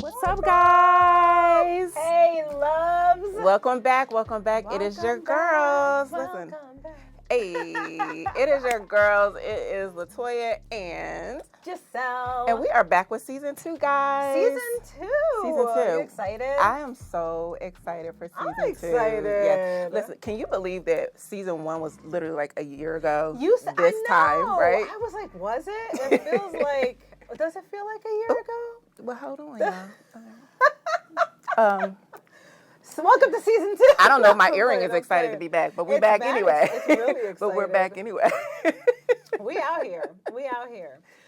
What's up, guys? Hey, loves. Welcome back. It is your girls. Listen. Welcome back. Hey, it is your girls. It is LaToya and Giselle. And we are back with season 2, guys. Season 2. Are you excited? I am so excited for season 2. I'm excited. Yeah. Listen, can you believe that season 1 was literally like a year ago? I know. Time, right? I was like, was it? It feels like, does it feel like a year ago? Well, hold on, y'all. So welcome to season 2. I don't know. My earring is excited to be back, but we're back anyway. It's really exciting. But we're back anyway. We out here.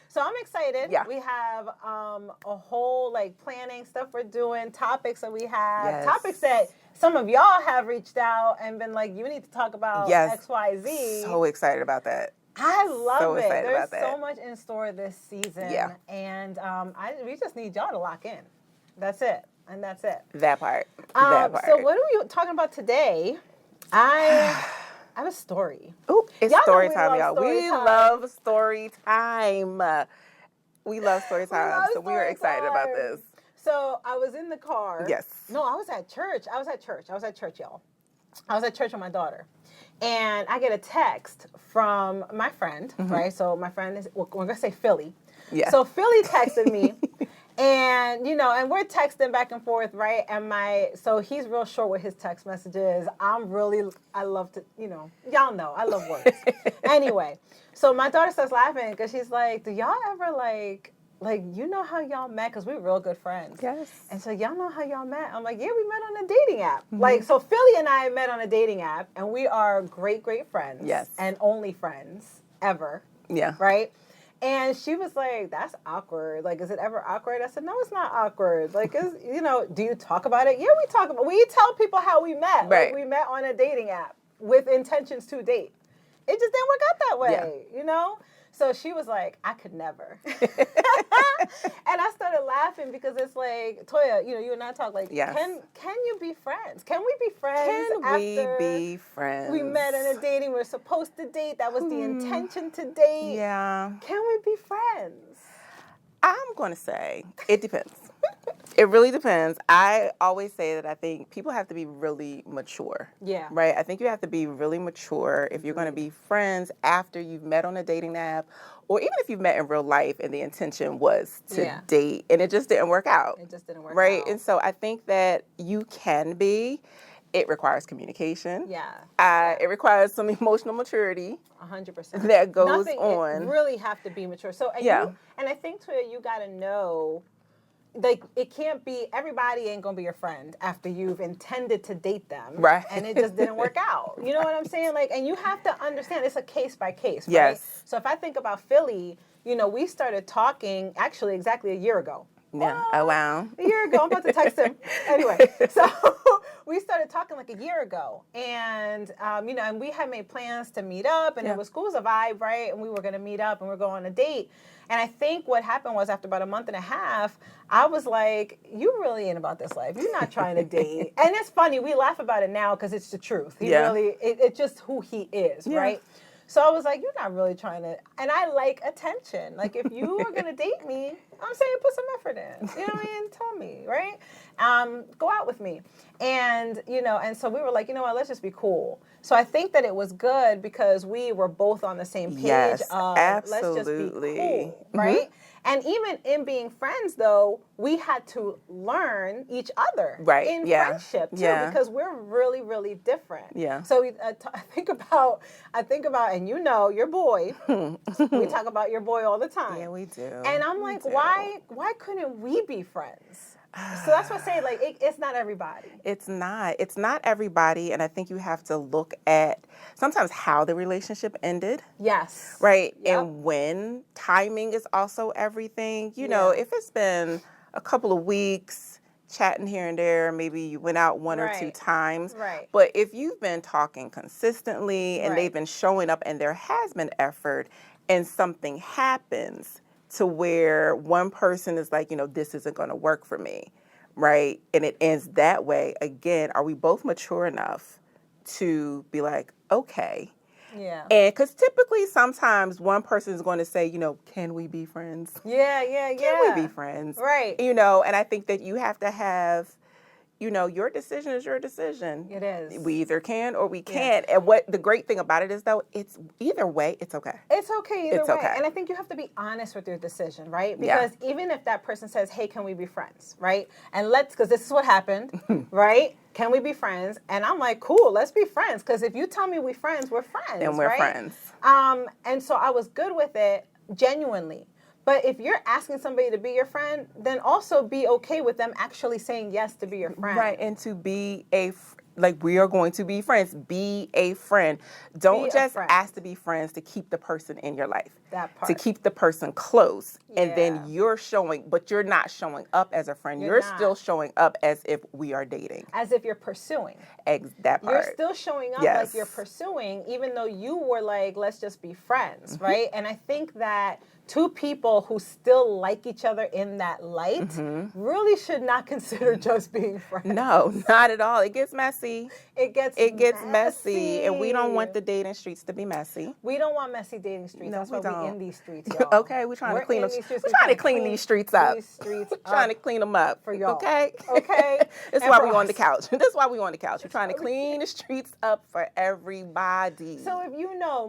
So I'm excited. Yeah. We have a whole planning stuff we're doing, topics that we have, Yes. topics that some of y'all have reached out and been like, you need to talk about XYZ. So excited about that. I love it. There's about so much in store this season. Yeah. And we just need y'all to lock in. That's it. And that's it. That part. So what are we talking about today? I have a story. Ooh, it's story time, y'all. We love story time. We love story time. So we are excited about this. So I was in the car. Yes. No, I was at church, y'all. I was at church with my daughter. And I get a text from my friend, right? So my friend is, we're going to say Philly. Yeah. So Philly texted me. And, and we're texting back and forth, right? So he's real short with his text messages. I love to, y'all know, I love words. Anyway, so my daughter starts laughing because she's like, do y'all ever you know how y'all met? Because we're real good friends. Yes. And so y'all know how y'all met? I'm like, yeah, we met on a dating app. So Philly and I met on a dating app, and we are great, great friends. Yes. And only friends ever. Yeah. Right? And she was like, that's awkward. Is it ever awkward? I said, no, it's not awkward. Do you talk about it? Yeah, we tell people how we met. Right. We met on a dating app with intentions to date. It just didn't work out that way, So she was like, I could never. And I started laughing because it's like, Toya, you and I talk yes. Can you be friends? Can we be friends? We be friends? We met in a dating, we were supposed to date. That was the intention to date. Yeah. Can we be friends? I'm going to say it depends. It really depends. I always say that I think people have to be really mature. Yeah. Right? I think you have to be really mature if you're going to be friends after you've met on a dating app, or even if you've met in real life and the intention was to date and it just didn't work out. It just didn't work out. Right? And so I think that you can be. It requires communication. Yeah. It requires some emotional maturity. 100%. That goes on. It really have to be mature. So, and I think, Toya, you got to know, it can't be, everybody ain't going to be your friend after you've intended to date them. Right. And it just didn't work out. You know what I'm saying? And you have to understand it's a case by case, right? Yes. So if I think about Philly, we started talking actually exactly a year ago. Yeah. Oh, wow. A year ago. I'm about to text him. Anyway, so we started talking a year ago. And, and we had made plans to meet up. And it was cool as a vibe, right? And we were going to meet up and we were going on a date. And I think what happened was after about a month and a half, I was like, you really ain't about this life. You're not trying to date. And it's funny. We laugh about it now because it's the truth. It's just who he is, right? So I was like, you're not really trying to, and I like attention. If you are going to date me, I'm saying put some effort in, you know what I mean? Tell me, right? Go out with me. And, and so we were like, you know what, let's just be cool. So I think that it was good because we were both on the same page of absolutely. Let's just be cool, right? And even in being friends, though, we had to learn each other in friendship too, because we're really, really different. Yeah. So I think about, and your boy. We talk about your boy all the time. Yeah, we do. And I'm like, why couldn't we be friends? So that's what I say, it's not everybody. It's not everybody, and I think you have to look at sometimes how the relationship ended. Yes. Right? Yep. And when timing is also everything. If it's been a couple of weeks, chatting here and there, maybe you went out one or two times. Right. But if you've been talking consistently and they've been showing up and there has been effort and something happens to where one person is like, this isn't going to work for me, right? And it ends that way. Again, are we both mature enough to be like, okay, Yeah. And because typically sometimes one person is going to say, can we be friends? Yeah, yeah, Can we be friends? Right. And I think that you have to have, your decision is your decision. It is. We either can or we can't. And what the great thing about it is, though, it's either way, it's okay. It's okay either It's way. okay. And I think you have to be honest with your decision, right? Yeah. Because even if that person says, hey, can we be friends, right? And because this is what happened, right? Can we be friends? And I'm like, cool, let's be friends. Because if you tell me we're friends, Then we're right? friends. And so I was good with it, genuinely. But if you're asking somebody to be your friend, then also be okay with them actually saying yes to be your friend. Right, and to be we are going to be friends. Be a friend. Don't just ask to be friends to keep the person in your life. That part. To keep the person close. Yeah. And then but you're not showing up as a friend. You're still showing up as if we are dating. As if you're pursuing. That part. You're still showing up like you're pursuing, even though you were like, let's just be friends, right? And I think that two people who still like each other in that light really should not consider just being friends. No, not at all. It gets messy. It gets messy. And we don't want the dating streets to be messy. We don't want messy dating streets. No, That's why we're in these streets, y'all. Okay, we're trying to clean them. We're trying to clean these streets up. We're trying to clean them up for y'all. Okay. Okay. That's why we're on the couch. That's why we're on the couch. We're trying to clean the streets up for everybody. So if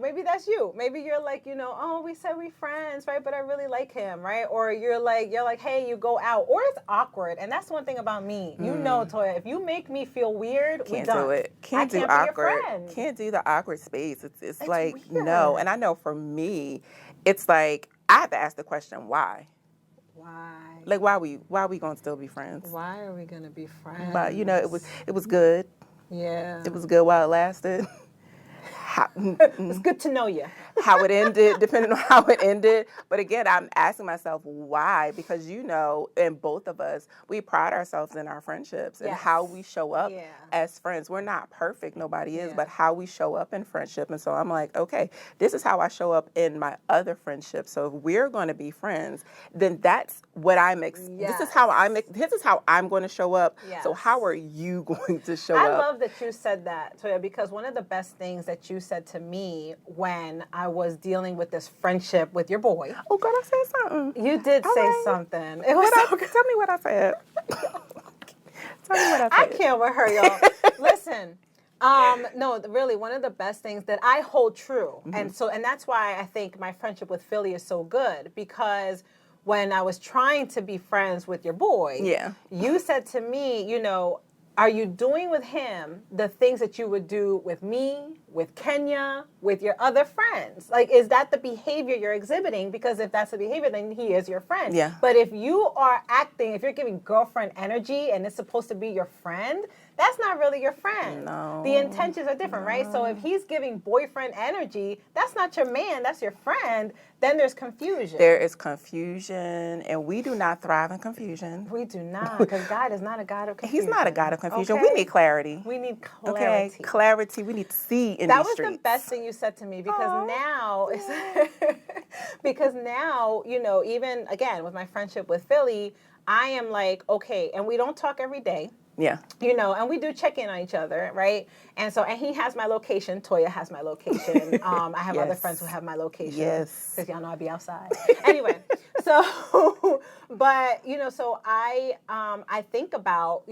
maybe that's you. Maybe you're like, oh, we said we're friends, right? But I really like him, right? Or you're like, hey, you go out, or it's awkward. And that's one thing about me. Toya, if you make me feel weird, can't do it. Can't do awkward. Can't do the awkward space. It's like weird. No. And I know for me, it's like I have to ask the question, why? Why? Like why we gonna still be friends? Why are we gonna be friends? But it was good. Yeah. It was good while it lasted. It's good to know you. How it ended, depending on how it ended. But again, I'm asking myself why, because and both of us, we pride ourselves in our friendships and how we show up as friends. We're not perfect, nobody is, but how we show up in friendship. And so I'm like, okay, this is how I show up in my other friendships. So if we're going to be friends, then that's what this is how I'm going to show up. Yes. So how are you going to show up? I love that you said that, Toya, because one of the best things that you said to me when I was dealing with this friendship with your boy. Oh, God, I said something. You did say something. It was tell me what I said. Tell me what I said. I can't with her, y'all. Listen. No, really, one of the best things that I hold true. And that's why I think my friendship with Philly is so good, because when I was trying to be friends with your boy, you said to me, are you doing with him the things that you would do with me, with Kenya, with your other friends? Like, is that the behavior you're exhibiting? Because if that's the behavior, then he is your friend. Yeah. But if if you're giving girlfriend energy and it's supposed to be your friend, that's not really your friend. No. The intentions are different, right? So if he's giving boyfriend energy, that's not your man, that's your friend, then there's confusion. There is confusion, and we do not thrive in confusion. We do not, because God is not a God of confusion. He's not a God of confusion. Okay? We need clarity. We need clarity. Okay, clarity. We need to see in that these was streets. The best thing you said to me, because now, even again with my friendship with Philly, I am like, okay, and we don't talk every day. Yeah. And we do check in on each other, right? And he has my location. Toya has my location. I have other friends who have my location. Yes. Because y'all know I be outside. Anyway, so I think about,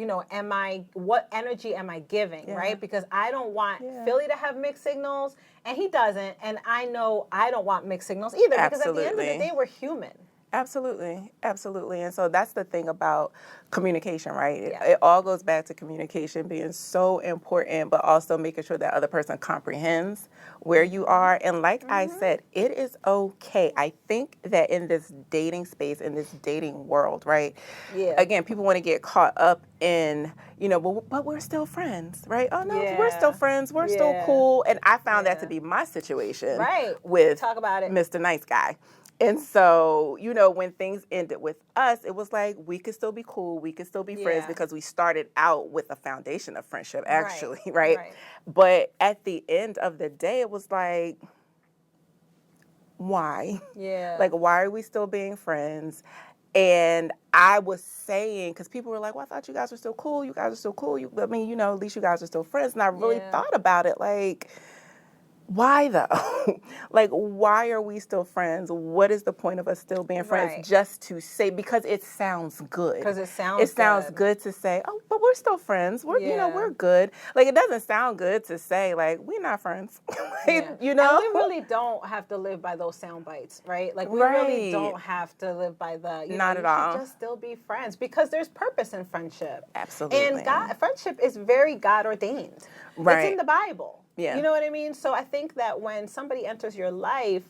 what energy am I giving, right? Because I don't want Philly to have mixed signals, and he doesn't. And I know I don't want mixed signals either. Because at the end of the day, we're human. Absolutely. Absolutely. And so that's the thing about communication, right? Yeah. It all goes back to communication being so important, but also making sure that other person comprehends where you are. And like I said, it is okay. I think that in this dating space, in this dating world, right? Yeah. Again, people want to get caught up in, but we're still friends, right? Oh, no, we're still friends. We're still cool. And I found that to be my situation with Talk about it. Mr. Nice Guy. And so, when things ended with us, it was like we could still be cool, we could still be friends, because we started out with a foundation of friendship, actually, right? But at the end of the day, it was like, why? Yeah. Like, why are we still being friends? And I was saying, because people were like, well, I thought you guys were still cool. You guys are still cool. At least you guys are still friends. And I really thought about it, like, Why though? Like, why are we still friends? What is the point of us still being friends? Right. Just to say, because it sounds good. Because it It sounds sounds good. good to say, oh, but we're still friends. We're, Yeah. we're good. Like, it doesn't sound good to say, like, we're not friends. Yeah. You And know? we really don't have to live by those sound bites, right? Like, we really Right. don't have to live by the, Not you at all. should just still be friends, because there's purpose in friendship. Absolutely. And friendship is very God ordained. It's in Right. the Bible. Yeah. You know what I mean? So I think that when somebody enters your life,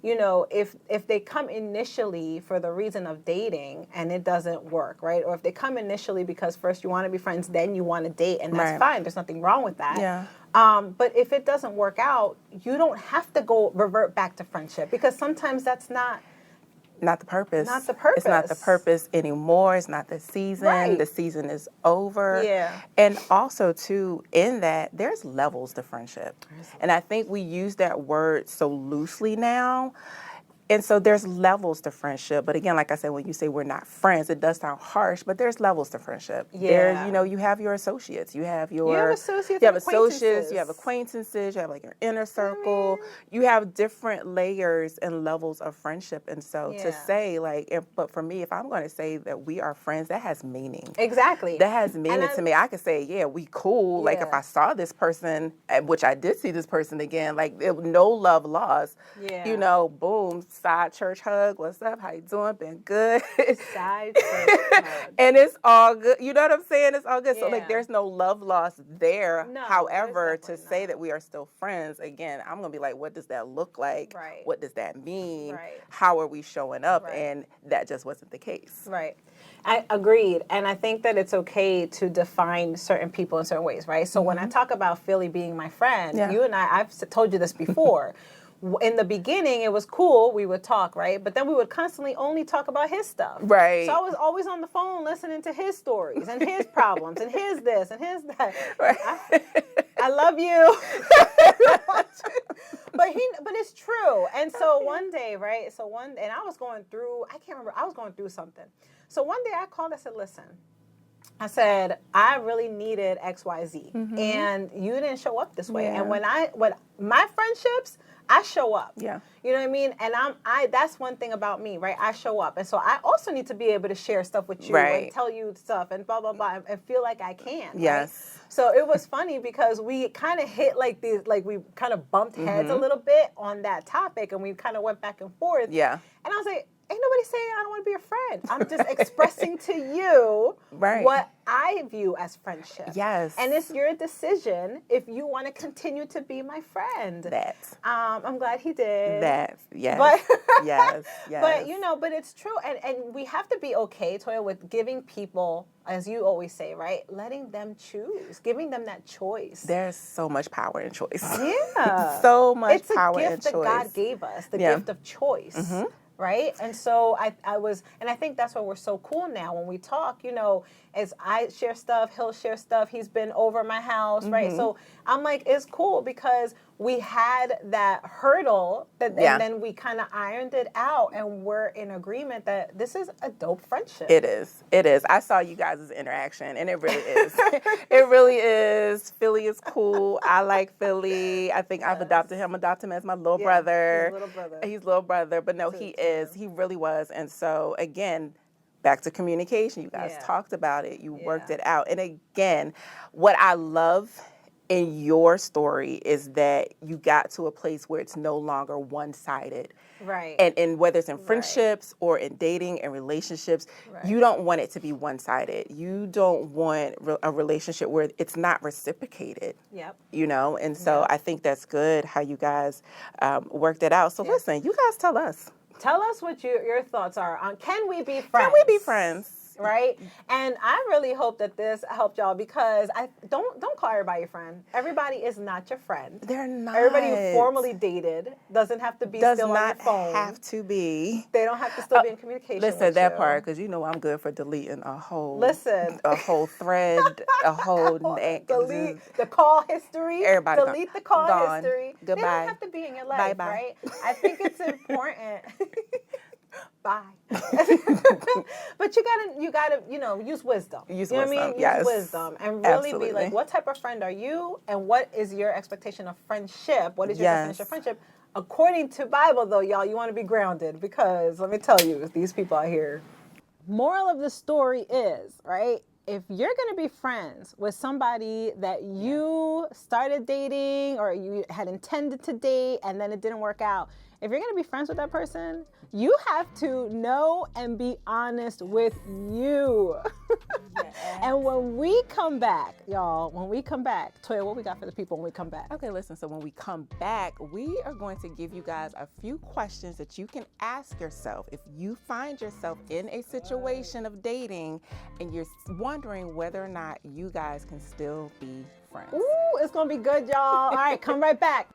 if they come initially for the reason of dating and it doesn't work, right? Or if they come initially because first you want to be friends, then you want to date, and that's Right. fine. There's nothing wrong with that. Yeah. But if it doesn't work out, you don't have to revert back to friendship, because sometimes that's not Not the purpose. Not the purpose. It's not the purpose anymore. It's not the season. Right. The season is over. Yeah. And also, too, in that, there's levels to friendship. And I think we use that word so loosely now. And so there's levels to friendship. But again, like I said, when you say we're not friends, it does sound harsh, but there's levels to friendship. Yeah. There, you have your associates. You have associates you have and associates, you have acquaintances, you have like your inner circle. You have different layers and levels of friendship. And so to say but for me, if I'm going to say that we are friends, that has meaning. Exactly. That has meaning to me. I could say, yeah, we cool. Like if I saw this person, which I did see this person again, like no love lost. Yeah. Boom, side church hug. What's up? How you doing? Been good. Side church hug. And it's all good. You know what I'm saying? It's all good. So Yeah. there's no love lost there. No, However, to there's say not. that we are still friends, again, I'm gonna be like, what does that look like? Right. What does that mean? Right. How are we showing up? Right. And that just wasn't the case. Right. I agreed. And I think that it's okay to define certain people in certain ways, right? So when I talk about Philly being my friend, you and I've told you this before. In the beginning, it was cool. We would talk, right? But then we would constantly only talk about his stuff. Right. So I was always on the phone listening to his stories and his problems and his this and his that. Right. I love you. But it's true. And so one day, right? And I was going through, I can't remember, I was going through something. So one day I called, I said, listen, I said, I really needed XYZ. And you didn't show up this way. Yeah. And when my friendships, I show up. Yeah. You know what I mean? And that's one thing about me, right? I show up. And so I also need to be able to share stuff with you and tell you stuff and blah, blah, blah, and feel like I can. Yes. Right? So it was funny because we kind of hit we kind of bumped heads a little bit on that topic, and we kind of went back and forth. Yeah. And I was like, ain't nobody saying I don't want to be your friend. I'm just expressing to you what I view as friendship. Yes. And it's your decision if you want to continue to be my friend. I'm glad he did. Yes. But, yes. But it's true. And we have to be okay, Toya, with giving people, as you always say, right? Letting them choose, giving them that choice. There's so much power in choice. Yeah. So much power in choice. It's a gift that God gave us, the gift of choice. Right? And so I think that's why we're so cool now when we talk, as I share stuff, he'll share stuff. He's been over my house, right? So I'm like, it's cool because we had that hurdle and then we kind of ironed it out, and we're in agreement that this is a dope friendship. It is. I saw you guys' interaction, and it really is. It really is. Philly is cool. I like Philly. I think I've adopted him as my little brother. He's little brother. But no, he is. He really was. And so, again, back to communication. You guys talked about it. You worked it out. And again, what I love in your story is that you got to a place where it's no longer one-sided. Right. And whether it's in friendships or in dating and relationships, you don't want it to be one-sided. You don't want a relationship where it's not reciprocated. Yep. And so I think that's good how you guys worked it out. So listen, you guys tell us. Tell us what your thoughts are on can we be friends? Can we be friends? Right? And I really hope that this helped y'all, because don't call everybody your friend. Everybody is not your friend. They're not. Everybody you formally dated doesn't have to be still on your phone. Does not have to be. They don't have to still be in communication. Listen, that part, because I'm good for deleting a whole thread, a whole delete the call history. Everybody delete the call history. Goodbye. They don't have to be in your life, right? I think it's important. Bye. But you gotta, use wisdom. Use you know wisdom, what I mean? yes. Use wisdom and really be like, Absolutely. what type of friend are you, and what is your expectation of friendship? What is your Yes. definition of friendship? According to Bible, though, y'all, you want to be grounded, because let me tell you, these people out here. Moral of the story is, right? If you're going to be friends with somebody that you started dating or you had intended to date and then it didn't work out, if you're going to be friends with that person, you have to know and be honest with you. Yes. And when we come back, y'all, Toya, what we got for the people when we come back? Okay, listen, so when we come back, we are going to give you guys a few questions that you can ask yourself if you find yourself in a situation of dating and you're wondering whether or not you guys can still be friends. Ooh, it's going to be good, y'all. All right, come right back.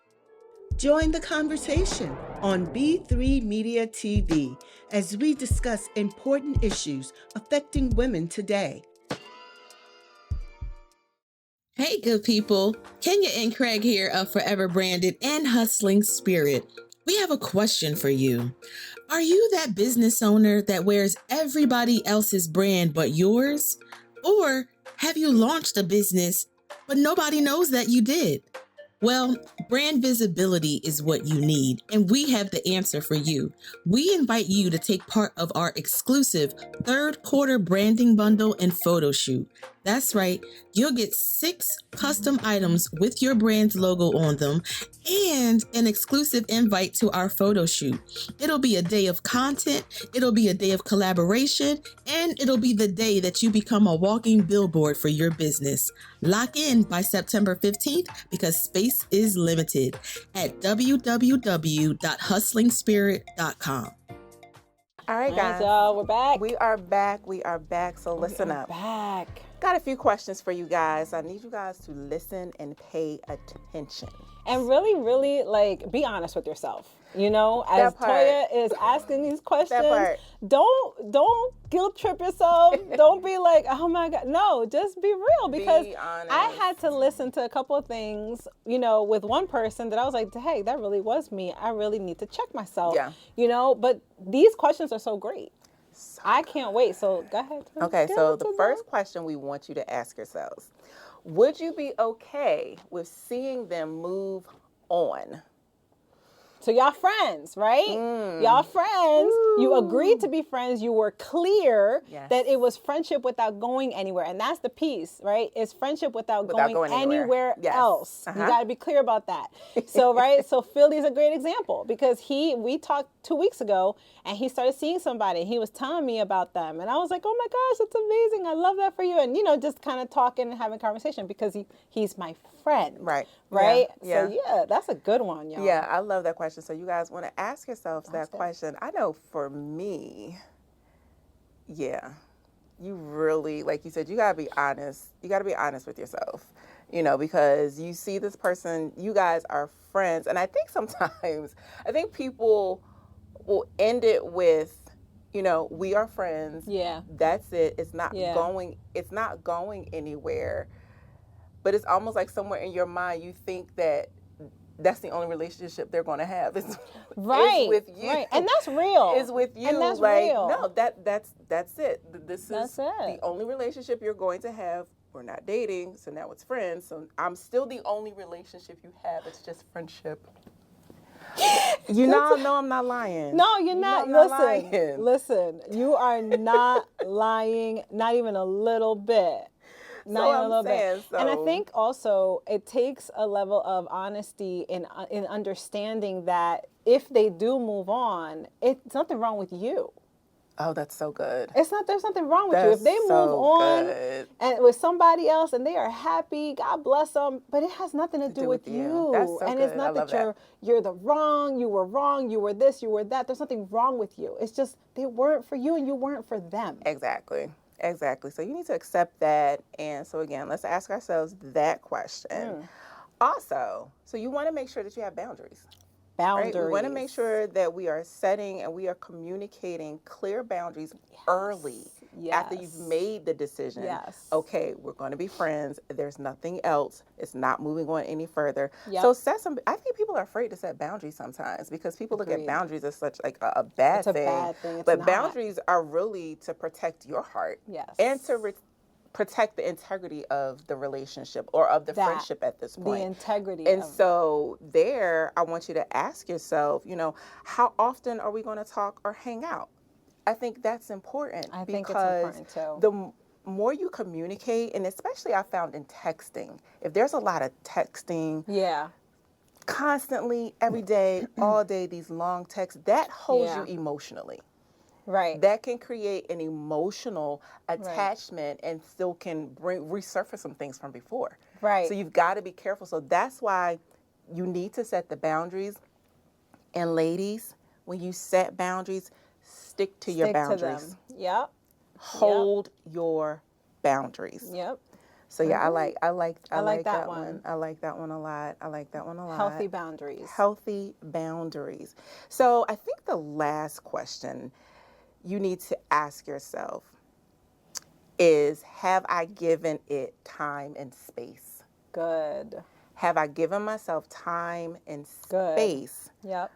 Join the conversation on B3 Media TV as we discuss important issues affecting women today. Hey, good people. Kenya and Craig here of Forever Branded and Hustling Spirit. We have a question for you. Are you that business owner that wears everybody else's brand but yours? Or have you launched a business but nobody knows that you did? Well, brand visibility is what you need, and we have the answer for you. We invite you to take part of our exclusive third quarter branding bundle and photo shoot. That's right, you'll get 6 custom items with your brand's logo on them and an exclusive invite to our photo shoot. It'll be a day of content, it'll be a day of collaboration, and it'll be the day that you become a walking billboard for your business. Lock in by September 15th because space is limited at www.hustlingspirit.com. All right, guys. So we're back. We are back. So listen up. Back. Got a few questions for you guys. I need you guys to listen and pay attention. And really, really, be honest with yourself. As Toya is asking these questions, don't guilt trip yourself. Don't be like, oh my God. No, just be real, because I had to listen to a couple of things, with one person that I was like, hey, that really was me. I really need to check myself. Yeah. But these questions are so great. I can't wait. So go ahead. Okay, so the first question we want you to ask yourselves: would you be okay with seeing them move on? So y'all friends, right? Y'all friends. Ooh. You agreed to be friends. You were clear that it was friendship without going anywhere. And that's the piece, right? It's friendship without going anywhere else. You got to be clear about that. So, right? So Philly's a great example, because we talked 2 weeks ago and he started seeing somebody. He was telling me about them. And I was like, oh my gosh, that's amazing. I love that for you. And, just kind of talking and having conversation, because he's my friend. Right? Yeah. So yeah, that's a good one, y'all. Yeah, I love that question. So you guys want to ask yourselves that question. I know for me, you really, like you said, you got to be honest. You got to be honest with yourself, because you see this person, you guys are friends. And I think sometimes, people will end it with, we are friends. Yeah. That's it. It's not going anywhere. But it's almost like somewhere in your mind you think that that's the only relationship they're going to have. It's with you. Right. And that's real. Is with you. And that's real. No, that's it. This is the only relationship you're going to have. We're not dating, so now it's friends. So I'm still the only relationship you have. It's just friendship. No, I'm not lying. No, you're not. Listen, you are not lying, not even a little bit. Not even a little bit. And I think also it takes a level of honesty in understanding that if they do move on, it's nothing wrong with you. Oh, that's so good. There's nothing wrong with you. If they move on and with somebody else and they are happy, God bless them, but it has nothing to do with you. That's so and good. It's not that you're the wrong, you were wrong, you were this, you were that. There's nothing wrong with you. It's just they weren't for you and you weren't for them. Exactly. So you need to accept that. And so again, let's ask ourselves that question. Also, so you want to make sure that you have boundaries. Right? We want to make sure that we are setting and we are communicating clear boundaries early. after you've made the decision. Yes. Okay, we're going to be friends. There's nothing else. It's not moving on any further. Yep. So I think people are afraid to set boundaries sometimes because people look at boundaries as such like a bad thing. It's a bad thing. It's but not. Boundaries are really to protect your heart. Yes. And to protect the integrity of the relationship or of the friendship at this point. The integrity. And so there, I want you to ask yourself, how often are we going to talk or hang out? I think that's important. I think it's important too. The more you communicate, and especially I found in texting, if there's a lot of texting, constantly, every day, all day, these long texts, that holds you emotionally. Right. That can create an emotional attachment and still can resurface some things from before. Right. So you've got to be careful. So that's why you need to set the boundaries. And ladies, when you set boundaries, stick to your boundaries. To them. Yep. Hold your boundaries. Yep. So yeah, I like that one. I like that one a lot. Healthy boundaries. Healthy boundaries. So I think the last question you need to ask yourself is, have I given it time and space? Good. Have I given myself time and space? Yep.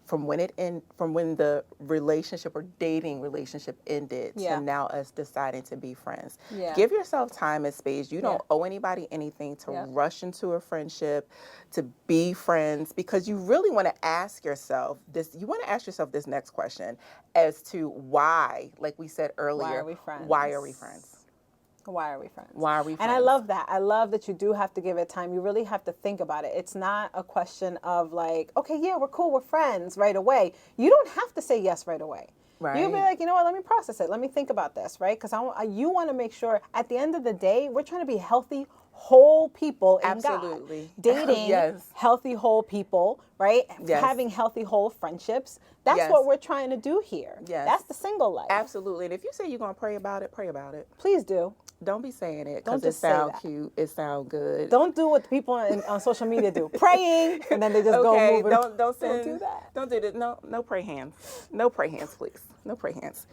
From when the relationship or dating relationship ended to now us deciding to be friends. Yeah. Give yourself time and space. You don't owe anybody anything to rush into a friendship, to be friends, because you really want to ask yourself this. You want to ask yourself this next question as to why, like we said earlier, why are we friends? Why are we friends? Why are we friends? Why are we friends? And I love that. I love that you do have to give it time. You really have to think about it. It's not a question of like, okay, yeah, we're cool, we're friends right away. You don't have to say yes right away. Right. You'll be like, you know what, let me process it. Let me think about this, right? Because you want to make sure at the end of the day, we're trying to be healthy, whole people in Absolutely. God. Dating healthy, whole people, right? Yes. Having healthy, whole friendships. That's what we're trying to do here. Yes. That's the single life. Absolutely. And if you say you're going to pray about it, pray about it. Please do. Don't be saying it Don't because it just say sounds that. cute. It sounds good. Don't do what the people on social media do. Praying, and then they just go moving. Don't do that. Don't do that. No pray hands. No pray hands, please. No pray hands.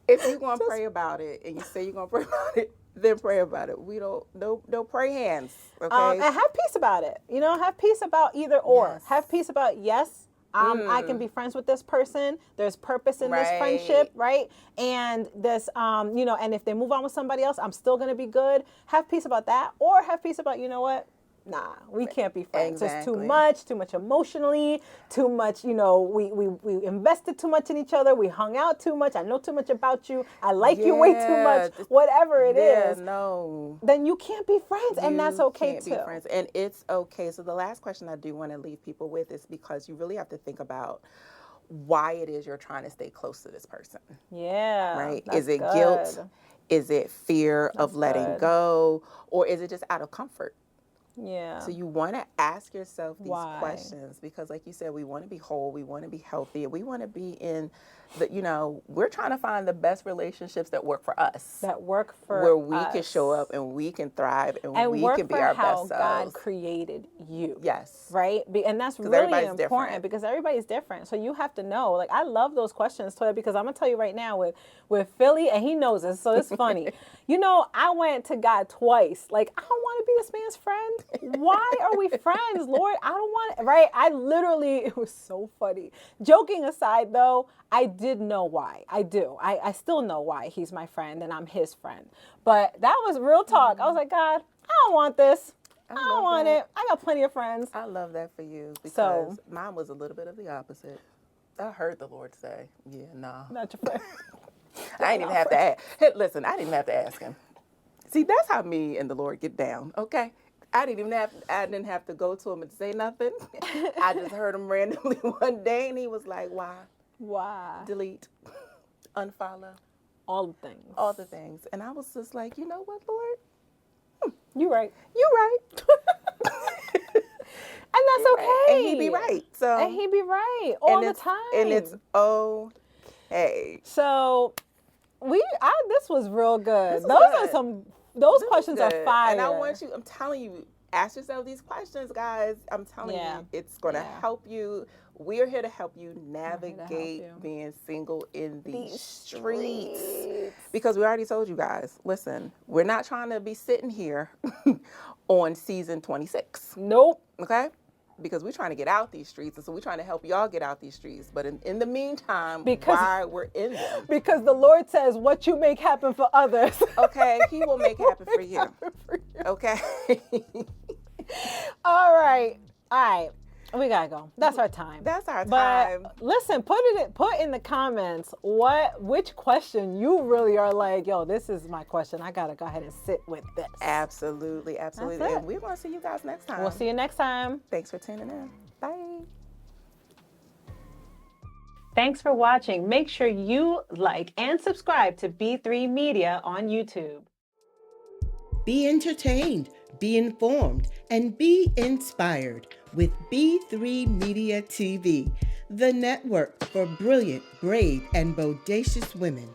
If you're going to pray about it and you say you're going to pray about it, then pray about it. We don't, no pray hands, okay? And have peace about it. Have peace about either or. Yes. Have peace about, yes, I can be friends with this person. There's purpose in this friendship, right? And this, and if they move on with somebody else, I'm still going to be good. Have peace about that. Or have peace about, you know what? Nah, we can't be friends. It's too much emotionally, too much, we invested too much in each other. We hung out too much. I know too much about you. I like you way too much. Whatever it is. No. Then you can't be friends, and that's okay too. Be friends, and it's okay. So the last question I do want to leave people with is because you really have to think about why it is you're trying to stay close to this person. Yeah. Right? Is it guilt? Is it fear of letting go? Or is it just out of comfort? Yeah. So you want to ask yourself these questions because, like you said, we want to be whole, we want to be healthy, and we want to be in the, we're trying to find the best relationships that work for us. That work for where we can show up and we can thrive and we can be our best selves. God created you. Yes. Right? And that's really important different. Because everybody's different. So you have to know. Like, I love those questions, Toya, because I'm going to tell you right now with Philly, and he knows this, so it's funny. I went to God twice. Like, I don't want to be this man's friend. Why are we friends, Lord? I don't want it. Right? It was so funny. Joking aside, though, I did know why. I do. I still know why he's my friend and I'm his friend. But that was real talk. I was like, God, I don't want this. I don't want it. I got plenty of friends. I love that for you because mine was a little bit of the opposite. I heard the Lord say, yeah, nah. Not your friend. I didn't even have to ask. Hey, listen, I didn't even have to ask him. See, that's how me and the Lord get down, okay? I didn't have to go to him and say nothing. I just heard him randomly one day and he was like, why? Why? Delete, unfollow. All the things. All the things. And I was just like, you know what, Lord? You right. You right. And that's okay. And he be right. And he be right all the time. And it's okay. So this was real good. Those questions are fire. And I want you, I'm telling you, ask yourself these questions, guys. I'm telling you, it's going to help you. We're here to help you navigate being single in these streets. Because we already told you guys, listen, we're not trying to be sitting here on season 26. Nope. Okay? Because we're trying to get out these streets, and so we're trying to help y'all get out these streets. But in the meantime, while we're in them. Because the Lord says, what you make happen for others. Okay, he will make happen for you. Okay? All right. We gotta go. That's our time. That's our time. But listen, put in the comments which question you really are like, yo, this is my question. I gotta go ahead and sit with this. Absolutely. And we're gonna see you guys next time. We'll see you next time. Thanks for tuning in. Bye. Thanks for watching. Make sure you like and subscribe to B3 Media on YouTube. Be entertained, be informed, and be inspired with B3 Media TV, the network for brilliant, brave, and bodacious women.